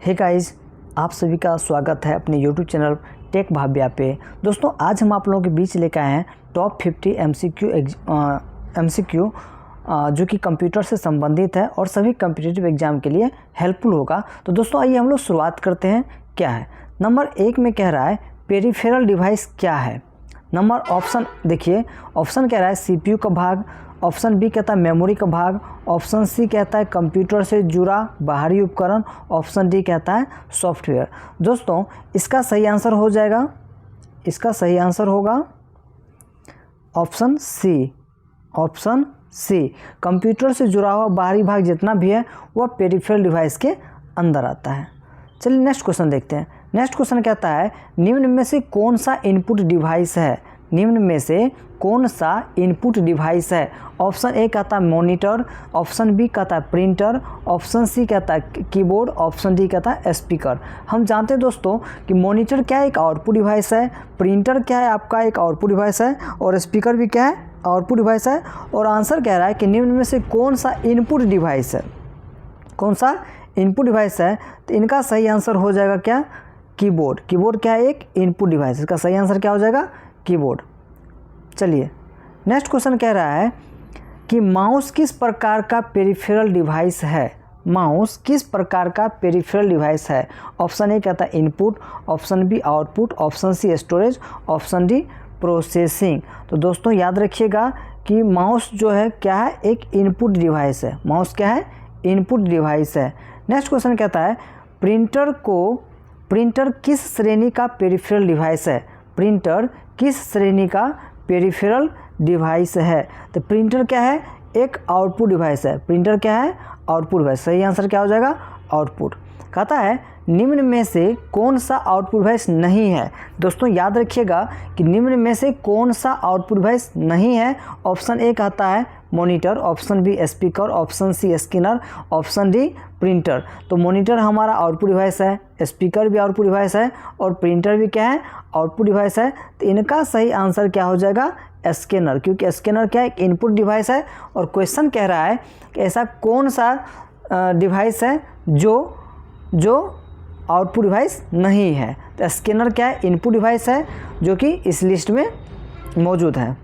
Hey guys, आप सभी का स्वागत है अपने YouTube चैनल टेक भाव्या पे। दोस्तों, आज हम आप लोगों के बीच लेकर आए हैं टॉप 50 MCQ जो कि कंप्यूटर से संबंधित है और सभी कॉम्पिटिटिव एग्जाम के लिए हेल्पफुल होगा। तो दोस्तों, आइए हम लोग शुरुआत करते हैं। क्या है नंबर 1 में कह रहा है पेरिफेरल डिवाइस क्या है। नंबर ऑप्शन देखिए, ऑप्शन कह रहा है CPU का भाग, ऑप्शन बी कहता है मेमोरी का भाग, ऑप्शन सी कहता है कंप्यूटर से जुड़ा बाहरी उपकरण, ऑप्शन डी कहता है सॉफ्टवेयर। दोस्तों, इसका सही आंसर हो जाएगा, इसका सही आंसर होगा option C. Option C, computer से जुड़ा हुआ बाहरी भाग जितना भी है वह पेरिफेरल डिवाइस के अंदर आता है। चलिए नेक्स्ट क्वेश्चन देखते हैं। नेक्स्ट क्वेश्चन कहता है निम्न में से कौन सा इनपुट डिवाइस है। निम्न में से कौन सा इनपुट डिवाइस है। ऑप्शन ए कहता है मॉनिटर, ऑप्शन बी कहता है प्रिंटर, ऑप्शन सी कहता है कीबोर्ड, ऑप्शन डी कहता है स्पीकर। हम जानते हैं दोस्तों कि मॉनिटर क्या है, एक आउटपुट डिवाइस है, प्रिंटर क्या है आपका एक आउटपुट डिवाइस है, और स्पीकर भी क्या है आउटपुट डिवाइस है। और आंसर कह रहा है कि निम्न में से कौन सा इनपुट डिवाइस है, कौन सा इनपुट डिवाइस है। तो इनका सही आंसर हो जाएगा क्या, कीबोर्ड। कीबोर्ड क्या है, एक इनपुट डिवाइस। इसका सही आंसर क्या हो जाएगा, कीबोर्ड। चलिए नेक्स्ट क्वेश्चन कह रहा है कि माउस किस प्रकार का पेरिफेरल डिवाइस है। माउस किस प्रकार का पेरिफेरल डिवाइस है। ऑप्शन ए कहता है input, option B output, option C storage, option D processing. तो दोस्तों याद रखिएगा कि माउस जो है क्या है, एक इनपुट डिवाइस है। माउस क्या है, इनपुट डिवाइस है। नेक्स्ट क्वेश्चन कहता है प्रिंटर किस श्रेणी का पेरिफेरल डिवाइस है। प्रिंटर किस श्रेणी का पेरिफेरल डिवाइस है। तो प्रिंटर क्या है, एक आउटपुट डिवाइस है। प्रिंटर क्या है, आउटपुट डिवाइस। सही आंसर क्या हो जाएगा, आउटपुट। कहता है निम्न में से कौन सा आउटपुट डिवाइस नहीं है। दोस्तों याद रखिएगा कि निम्न में से कौन सा आउटपुट डिवाइस नहीं है। ऑप्शन ए कहता है monitor, option B speaker, option C scanner, option D printer. तो मॉनिटर हमारा आउटपुट डिवाइस है, स्पीकर भी आउटपुट डिवाइस है, और प्रिंटर भी क्या है, आउटपुट डिवाइस है। तो इनका सही आंसर क्या हो जाएगा, स्कैनर, क्योंकि स्कैनर क्या है, एक इनपुट डिवाइस है। और क्वेश्चन कह रहा है कि ऐसा कौन सा डिवाइस है जो आउटपुट डिवाइस नहीं है। तो स्कैनर क्या है, इनपुट डिवाइस है जो कि इस लिस्ट में मौजूद है।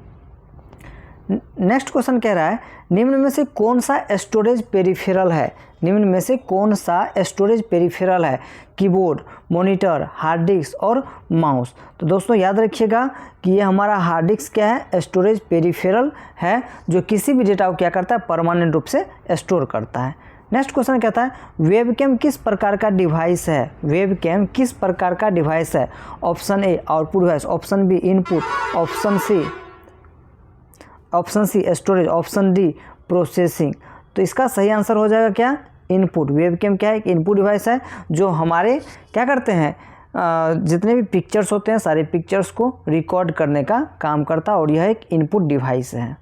नेक्स्ट क्वेश्चन कह रहा है निम्न में से कौन सा स्टोरेज पेरिफेरल है। निम्न में से कौन सा स्टोरेज पेरिफेरल है। कीबोर्ड, मॉनिटर, हार्ड डिस्क और माउस। तो दोस्तों याद रखिएगा कि ये हमारा हार्ड डिस्क क्या है, स्टोरेज पेरिफेरल है, जो किसी भी डेटा को क्या करता है, परमानेंट रूप से स्टोर करता है। नेक्स्ट क्वेश्चन कहता है वेबकैम किस प्रकार का डिवाइस है। वेबकैम किस प्रकार का डिवाइस है। Option A output device, option B input, option C storage, option D processing. तो इसका सही आंसर हो जाएगा क्या, इनपुट। वेबकैम क्या है, एक इनपुट डिवाइस है जो हमारे क्या करते हैं, जितने भी पिक्चर्स होते हैं सारे पिक्चर्स को रिकॉर्ड करने का काम करता है, और यह एक इनपुट डिवाइस है।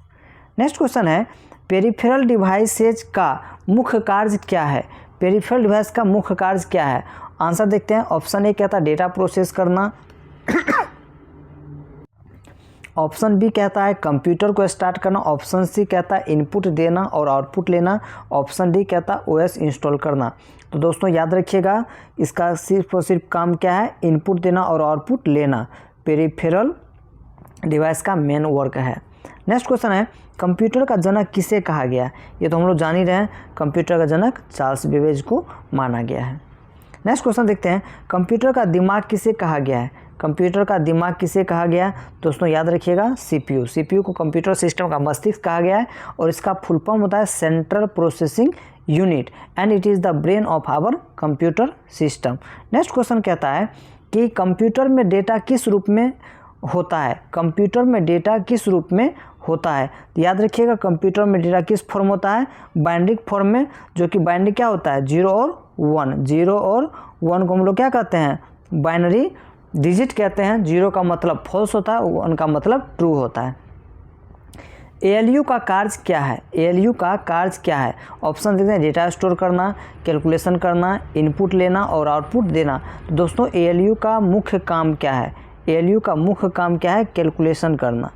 नेक्स्ट क्वेश्चन है पेरिफेरल डिवाइसेज का मुख्य कार्य क्या है। पेरिफेरल डिवाइस का मुख्य कार्य क्या है। आंसर देखते हैं। ऑप्शन ए कहता है डेटा प्रोसेस करना, ऑप्शन बी कहता है कंप्यूटर को स्टार्ट करना, ऑप्शन सी कहता है इनपुट देना और आउटपुट लेना, ऑप्शन डी कहता है OS इंस्टॉल करना। तो दोस्तों याद रखिएगा इसका सिर्फ और सिर्फ काम क्या है, इनपुट देना और आउटपुट लेना। पेरिफेरल डिवाइस का मेन वर्क है। नेक्स्ट क्वेश्चन है कंप्यूटर का जनक किसे कहा गया। ये तो हम लोग जान ही रहे हैं, कंप्यूटर का जनक चार्ल्स बेबेज को माना गया है। नेक्स्ट क्वेश्चन देखते हैं कंप्यूटर का दिमाग किसे कहा गया है। कंप्यूटर का दिमाग किसे कहा गया है। दोस्तों याद रखिएगा CPU को कंप्यूटर सिस्टम का मस्तिष्क कहा गया है, और इसका फुल फॉर्म होता है central processing unit, and it is the brain of our computer system. Next question कहता है कि कंप्यूटर में डेटा किस रूप में होता है। कंप्यूटर में डेटा किस रूप में होता है। तो याद रखिएगा कंप्यूटर में डेटा किस फॉर्म होता है, बाइनरी फॉर्म में, जो कि बाइनरी क्या होता है, 0 और 1। 0 और 1 को हम लोग क्या कहते हैं, बाइनरी डिजिट कहते हैं। 0 का मतलब फॉल्स होता है, 1 का मतलब ट्रू होता है। ALU का कार्य क्या है। ALU का कार्य क्या है। ऑप्शन देखते हैं डेटा स्टोर करना, कैलकुलेशन करना, इनपुट लेना और आउटपुट देना। तो दोस्तों ALU का मुख्य काम क्या है। ALU का मुख्य काम क्या है, कैलकुलेशन करना।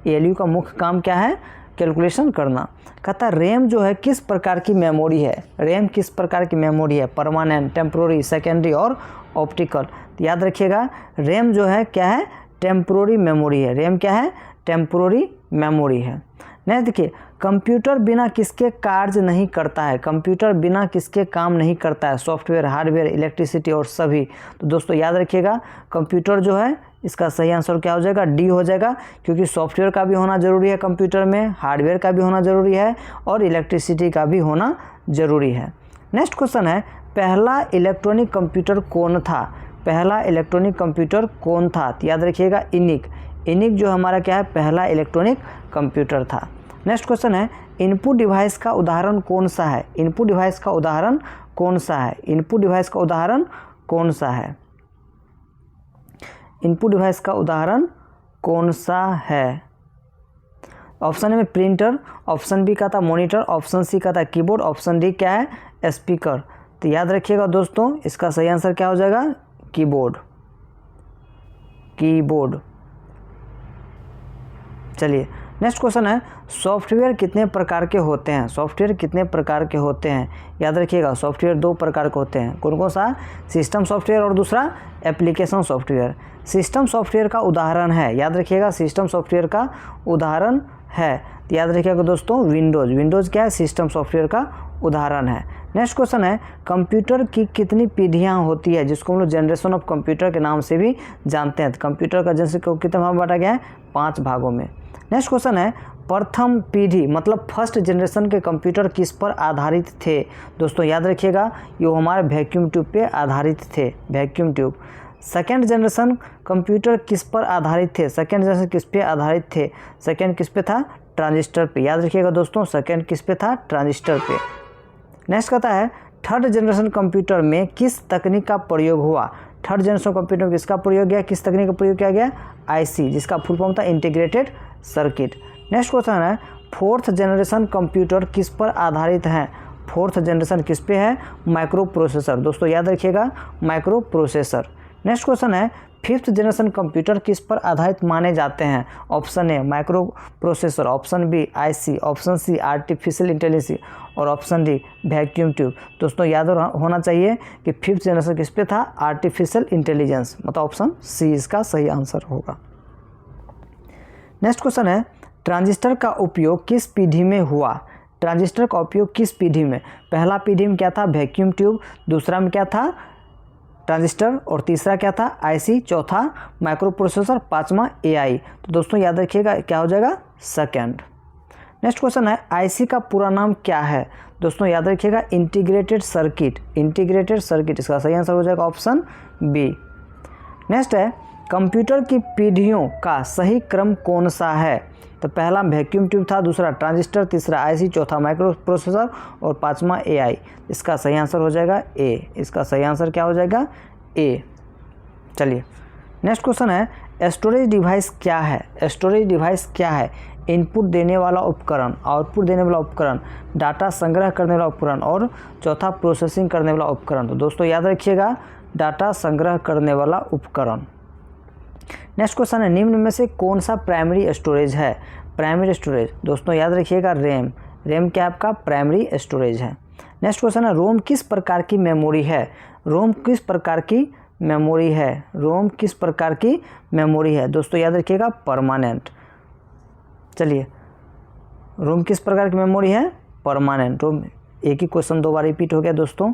ALU का मुख्य काम क्या है, कैलकुलेशन करना। कहता है रैम जो है किस प्रकार की मेमोरी है, रैम किस प्रकार की मेमोरी है, परमानेंट, टेम्प्रोरी, सेकेंडरी और ऑप्टिकल। तो याद रखिएगा रैम जो है क्या है, टेम्प्रोरी मेमोरी है, रैम क्या है, टेम्प्रोरी मेमोरी है। नेक्स्ट देखिए, कंप्यूटर बिना किसके कार्य नहीं करता है, कंप्यूटर बिना किसके काम नहीं करता है, सॉफ्टवेयर, हार्डवेयर, इलेक्ट्रिसिटी और सभी। तो दोस्तों याद रखिएगा कंप्यूटर जो है इसका सही आंसर क्या हो जाएगा, डी हो जाएगा, क्योंकि सॉफ्टवेयर का भी होना ज़रूरी है कंप्यूटर में, हार्डवेयर का भी होना ज़रूरी है और इलेक्ट्रिसिटी का भी होना ज़रूरी है। नेक्स्ट क्वेश्चन है, पहला इलेक्ट्रॉनिक कंप्यूटर कौन था, पहला इलेक्ट्रॉनिक कंप्यूटर कौन था। तो याद रखिएगा इनिक, इनिक जो हमारा क्या है, पहला इलेक्ट्रॉनिक कंप्यूटर था। नेक्स्ट क्वेश्चन है, इनपुट डिवाइस का उदाहरण कौन सा है, इनपुट डिवाइस का उदाहरण कौन सा है, इनपुट डिवाइस का उदाहरण कौन सा है, इनपुट डिवाइस का उदाहरण कौन सा है। ऑप्शन ए में प्रिंटर, ऑप्शन बी का था मॉनिटर, ऑप्शन सी का था कीबोर्ड, ऑप्शन डी क्या है, स्पीकर। तो याद रखिएगा दोस्तों इसका सही आंसर क्या हो जाएगा, कीबोर्ड, कीबोर्ड। चलिए नेक्स्ट क्वेश्चन है, सॉफ्टवेयर कितने प्रकार के होते हैं, सॉफ्टवेयर कितने प्रकार के होते हैं। याद रखिएगा सॉफ्टवेयर दो प्रकार के होते हैं, कौन कौन सा, सिस्टम सॉफ्टवेयर और दूसरा एप्लीकेशन सॉफ्टवेयर। सिस्टम सॉफ्टवेयर का उदाहरण है, याद रखिएगा सिस्टम सॉफ्टवेयर का उदाहरण है, तो याद रखिएगा दोस्तों विंडोज़, विंडोज़ क्या है, सिस्टम सॉफ्टवेयर का उदाहरण है। नेक्स्ट क्वेश्चन है, कंप्यूटर की कितनी पीढ़ियाँ होती है, जिसको हम लोग जनरेशन ऑफ कंप्यूटर के नाम से भी जानते हैं। तो कंप्यूटर का जनरेशन को कितने भाग बांटा गया है, 5 भागों में। नेक्स्ट क्वेश्चन है, प्रथम पीढ़ी मतलब फर्स्ट जनरेशन के कंप्यूटर किस पर आधारित थे। दोस्तों याद रखिएगा ये हमारे वैक्यूम ट्यूब पे आधारित थे, vacuum tube. Second generation computer किस पर आधारित थे, सेकेंड जनरेशन किस पे आधारित थे, सेकेंड किस पे था, ट्रांजिस्टर पे। याद रखिएगा दोस्तों सेकेंड किस पे था, ट्रांजिस्टर पे। नेक्स्ट कहता है, थर्ड जनरेशन कंप्यूटर में किस तकनीक का प्रयोग हुआ, थर्ड जनरेशन कंप्यूटर में किसका प्रयोग किया, किस तकनीक का प्रयोग किया गया, आईसी, जिसका फुल फॉर्म था इंटीग्रेटेड सर्किट। नेक्स्ट क्वेश्चन है, फोर्थ जनरेशन कंप्यूटर किस पर आधारित है, फोर्थ जनरेशन किस पे है, माइक्रो प्रोसेसर। दोस्तों याद रखिएगा माइक्रो प्रोसेसर। नेक्स्ट क्वेश्चन है, फिफ्थ जनरेशन कंप्यूटर किस पर आधारित माने जाते हैं। Option A micro processor, option B IC, option C artificial intelligence और ऑप्शन डी वैक्यूम ट्यूब। दोस्तों याद होना चाहिए कि फिफ्थ जनरेशन किस पे था, आर्टिफिशियल इंटेलिजेंस, मतलब ऑप्शन सी इसका सही आंसर होगा। नेक्स्ट क्वेश्चन है, ट्रांजिस्टर का उपयोग किस पीढ़ी में हुआ, ट्रांजिस्टर का उपयोग किस पीढ़ी में। पहला पीढ़ी में क्या था, वैक्यूम ट्यूब, दूसरा में क्या था, ट्रांजिस्टर, और तीसरा क्या था, आईसी, चौथा माइक्रो प्रोसेसर, पांचवा एआई। तो दोस्तों याद रखिएगा क्या हो जाएगा, सेकंड। नेक्स्ट क्वेश्चन है, आईसी का पूरा नाम क्या है। दोस्तों याद रखिएगा इंटीग्रेटेड सर्किट, इंटीग्रेटेड सर्किट, इसका सही आंसर हो जाएगा ऑप्शन बी। नेक्स्ट है, कंप्यूटर की पीढ़ियों का सही क्रम कौन सा है। तो पहला वैक्यूम ट्यूब था, दूसरा ट्रांजिस्टर, तीसरा आईसी, चौथा माइक्रो प्रोसेसर और पांचवा एआई। इसका सही आंसर हो जाएगा ए, इसका सही आंसर क्या हो जाएगा, ए। चलिए नेक्स्ट क्वेश्चन है, स्टोरेज डिवाइस क्या है, स्टोरेज डिवाइस क्या है। इनपुट देने वाला उपकरण, आउटपुट देने वाला उपकरण, डाटा संग्रह करने वाला उपकरण और चौथा प्रोसेसिंग करने वाला उपकरण। तो दोस्तों याद रखिएगा डाटा संग्रह करने वाला उपकरण। नेक्स्ट क्वेश्चन है, निम्न में से कौन सा प्राइमरी स्टोरेज है, प्राइमरी स्टोरेज। दोस्तों याद रखिएगा रैम, रैम क्या आपका प्राइमरी स्टोरेज है। नेक्स्ट क्वेश्चन है, रोम किस प्रकार की मेमोरी है, रोम किस प्रकार की मेमोरी है, रोम किस प्रकार की मेमोरी है। दोस्तों याद रखिएगा परमानेंट। चलिए रोम किस प्रकार की मेमोरी है, परमानेंट। रोम, एक ही क्वेश्चन 2 बार रिपीट हो गया दोस्तों,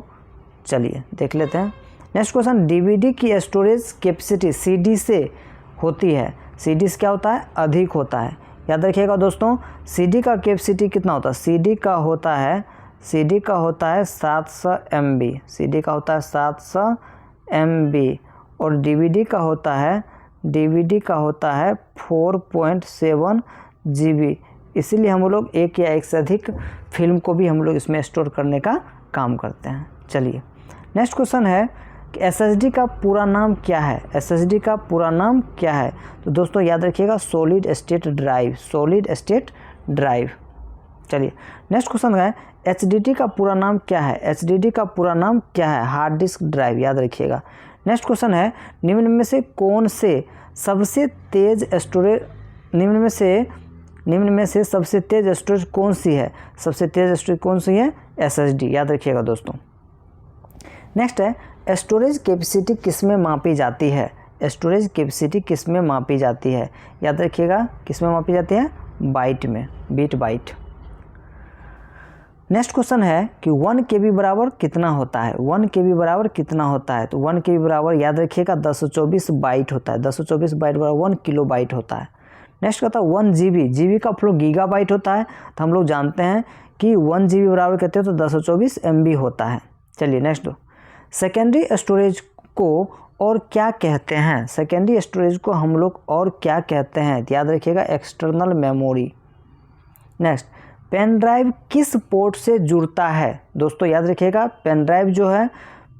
चलिए देख लेते हैं। नेक्स्ट क्वेश्चन, डीवीडी की स्टोरेज कैपेसिटी सीडी से होती है, सीडी से क्या होता है, अधिक होता है। याद रखिएगा दोस्तों सीडी का कैपेसिटी कितना होता है, सीडी का होता है 700 MB, सीडी का होता है 700 MB और डीवीडी का होता है 4.7 GB। इसीलिए हम लोग एक या एक से अधिक फिल्म को भी हम लोग इसमें स्टोर करने का काम करते हैं। चलिए नेक्स्ट क्वेश्चन है कि एसएसडी का पूरा नाम क्या है, एसएसडी का पूरा नाम क्या है। तो दोस्तों याद रखिएगा solid state drive, solid state drive. चलिए नेक्स्ट क्वेश्चन है, एचडीडी का पूरा नाम क्या है, एचडीडी का पूरा नाम क्या है, हार्ड डिस्क ड्राइव। याद रखिएगा। नेक्स्ट क्वेश्चन है, निम्न में से कौन से सबसे तेज स्टोरेज, निम्न में से निम्न में से सबसे तेज स्टोरेज कौन सी है? सबसे तेज स्टोरेज कौन सी है? SSD, याद रखिएगा दोस्तों। नेक्स्ट है स्टोरेज कैपेसिटी किस में मापी जाती है? स्टोरेज कैपेसिटी किस में मापी जाती है? याद रखिएगा किस में मापी जाती है? बाइट में, बीट बाइट। नेक्स्ट क्वेश्चन है कि 1 KB बराबर कितना होता है? 1 KB बराबर कितना होता है? तो 1 KB बराबर याद रखिएगा 1024 बाइट होता है। 1024 बाइट बराबर 1 किलोबाइट होता है। नेक्स्ट कहता है 1 GB, GB का फ्लो गीगाबाइट होता है, तो हम लोग जानते हैं कि 1 GB बराबर कहते हैं तो 1024 MB होता है। चलिए नेक्स्ट दो, सेकेंडरी स्टोरेज को और क्या कहते हैं? सेकेंडरी स्टोरेज को हम लोग और क्या कहते हैं? तो याद रखिएगा external memory. Next, pen drive किस पोर्ट से जुड़ता है? दोस्तों याद रखिएगा पेन ड्राइव जो है,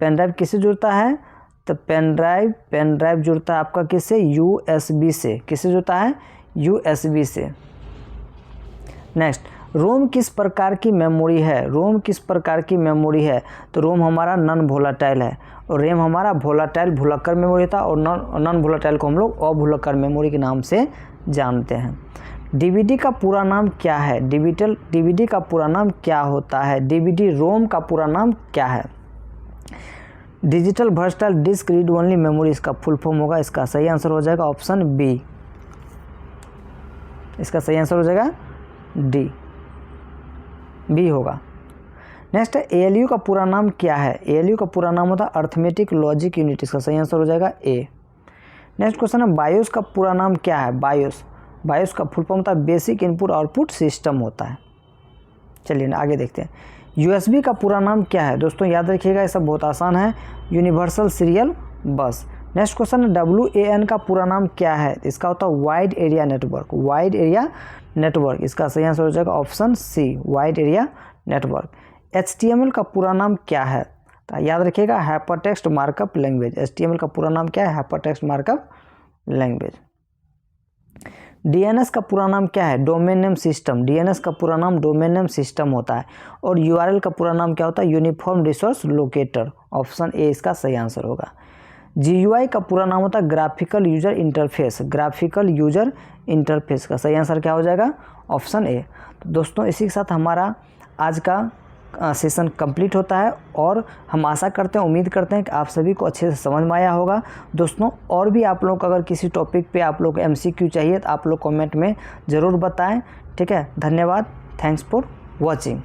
पेन ड्राइव किससे जुड़ता है? तो पेन ड्राइव जुड़ता है आपका किससे? USB से। किससे जुड़ता है? USB से। नेक्स्ट, रोम किस प्रकार की मेमोरी है? रोम किस प्रकार की मेमोरी है? तो रोम हमारा नॉन वोलेटाइल है और रैम हमारा वोलेटाइल भुलक्कर मेमोरी था और नॉन वोलेटाइल को हम लोग अभुलक्कर मेमोरी के नाम से जानते हैं। DVD का पूरा नाम क्या है? DVD का पूरा नाम क्या होता है? DVD रोम का पूरा नाम क्या है? Digital versatile disc read only memory इसका फुल फॉर्म होगा। इसका सही आंसर हो जाएगा ऑप्शन बी। इसका सही आंसर हो जाएगा डी, बी होगा। नेक्स्ट है ALU का पूरा नाम क्या है? ALU का पूरा नाम होता है अर्थमेटिक लॉजिक यूनिट। इसका सही आंसर हो जाएगा ए। नेक्स्ट क्वेश्चन है बायोस का पूरा नाम क्या है? बायोस का फुल फॉर्म होता है बेसिक इनपुट आउटपुट सिस्टम होता है। चलिए आगे देखते हैं। USB का पूरा नाम क्या है? दोस्तों याद रखिएगा ये सब बहुत आसान है, यूनिवर्सल सीरियल बस। नेक्स्ट क्वेश्चन है WAN का पूरा नाम क्या है? इसका होता है wide area network. Wide area network, इसका सही आंसर हो जाएगा option C, wide area network. HTML का पूरा नाम क्या है? तो याद रखिएगा हाइपरटेक्स्ट मार्कअप लैंग्वेज। HTML का पूरा नाम क्या है? Hypertext markup language. DNS का पूरा नाम क्या है? Domain name system. DNS का पूरा नाम डोमेन नेम सिस्टम होता है। और URL का पूरा नाम क्या होता है? Uniform resource locator. Option A इसका सही आंसर होगा। GUI का पूरा नाम होता है graphical user interface. Graphical user interface का सही आंसर क्या हो जाएगा? Option A. तो दोस्तों इसी के साथ हमारा आज का सेशन कंप्लीट होता है और हम आशा करते हैं, उम्मीद करते हैं कि आप सभी को अच्छे से समझ में आया होगा। दोस्तों और भी आप लोग अगर किसी टॉपिक पे आप लोग को MCQ चाहिए तो आप लोग कमेंट में ज़रूर बताएं। ठीक है, धन्यवाद, thanks for watching.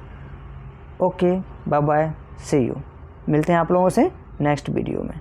Okay, bye bye, see you. मिलते हैं आप लोगों से नेक्स्ट वीडियो में।